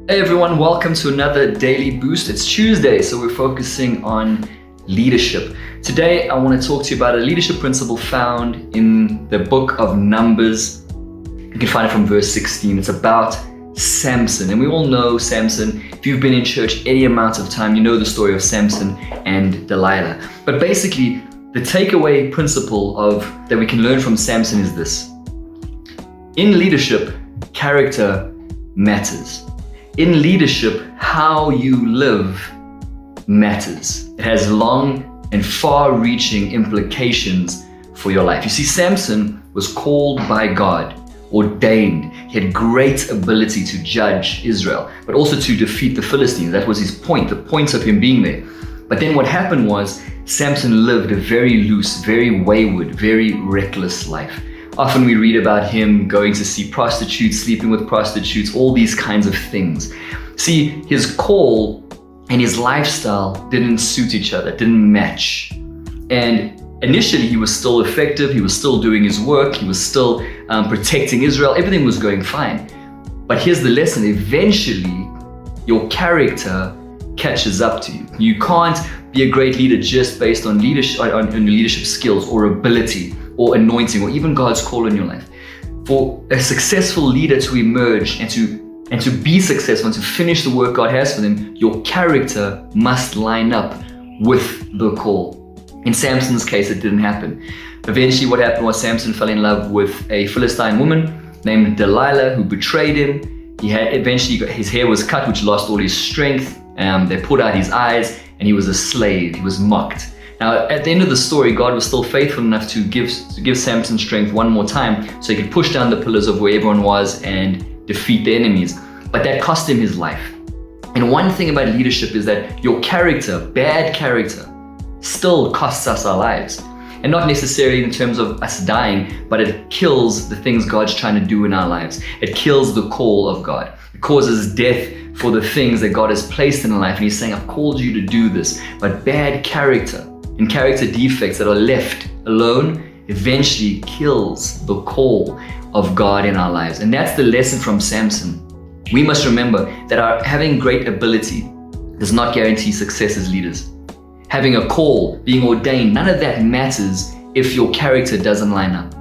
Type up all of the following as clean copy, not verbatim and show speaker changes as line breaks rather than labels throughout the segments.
Hey everyone, welcome to another Daily Boost. It's Tuesday, so we're focusing on leadership. Today, I want to talk to you about a leadership principle found in the book of Numbers. You can find it from verse 16. It's about Samson, and we all know Samson. If you've been in church any amount of time, you know the story of Samson and Delilah. But basically, the takeaway principle that we can learn from Samson is this. In leadership, character matters. In leadership, how you live matters. It has long and far-reaching implications for your life. You see, Samson was called by God, ordained. He had great ability to judge Israel, but also to defeat the Philistines. That was his point, the point of him being there. But then what happened was Samson lived a very loose, very wayward, very reckless life. Often we read about him going to see prostitutes, sleeping with prostitutes, all these kinds of things. See, his call and his lifestyle didn't suit each other, didn't match. And initially he was still effective, he was still doing his work, he was still protecting Israel, everything was going fine. But here's the lesson, eventually your character catches up to you. You can't be a great leader just based on leadership, on your leadership skills or ability, or anointing, or even God's call in your life. For a successful leader to emerge and to be successful and to finish the work God has for them, your character must line up with the call. In Samson's case, it didn't happen. Eventually what happened was Samson fell in love with a Philistine woman named Delilah who betrayed him. His hair was cut, which lost all his strength. They put out his eyes and he was a slave, he was mocked. Now, at the end of the story, God was still faithful enough to give Samson strength one more time so he could push down the pillars of where everyone was and defeat the enemies. But that cost him his life. And one thing about leadership is that your character, bad character, still costs us our lives. And not necessarily in terms of us dying, but it kills the things God's trying to do in our lives. It kills the call of God. It causes death for the things that God has placed in our life. And He's saying, I've called you to do this. But bad character and character defects that are left alone eventually kills the call of God in our lives. And that's the lesson from Samson. We must remember that having great ability does not guarantee success as leaders. Having a call, being ordained, none of that matters if your character doesn't line up.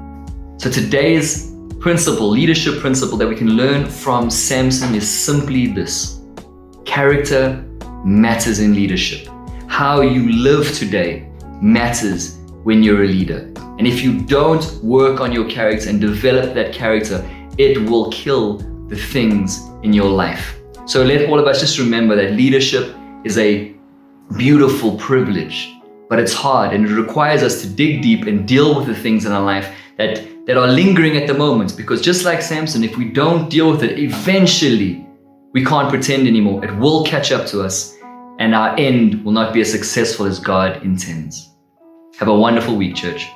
So today's principle, leadership principle that we can learn from Samson is simply this. Character matters in leadership. How you live today matters when you're a leader. And if you don't work on your character and develop that character, it will kill the things in your life. So let all of us just remember that leadership is a beautiful privilege, but it's hard and it requires us to dig deep and deal with the things in our life that are lingering at the moment. Because just like Samson, if we don't deal with it, eventually we can't pretend anymore. It will catch up to us and our end will not be as successful as God intends. Have a wonderful week, church.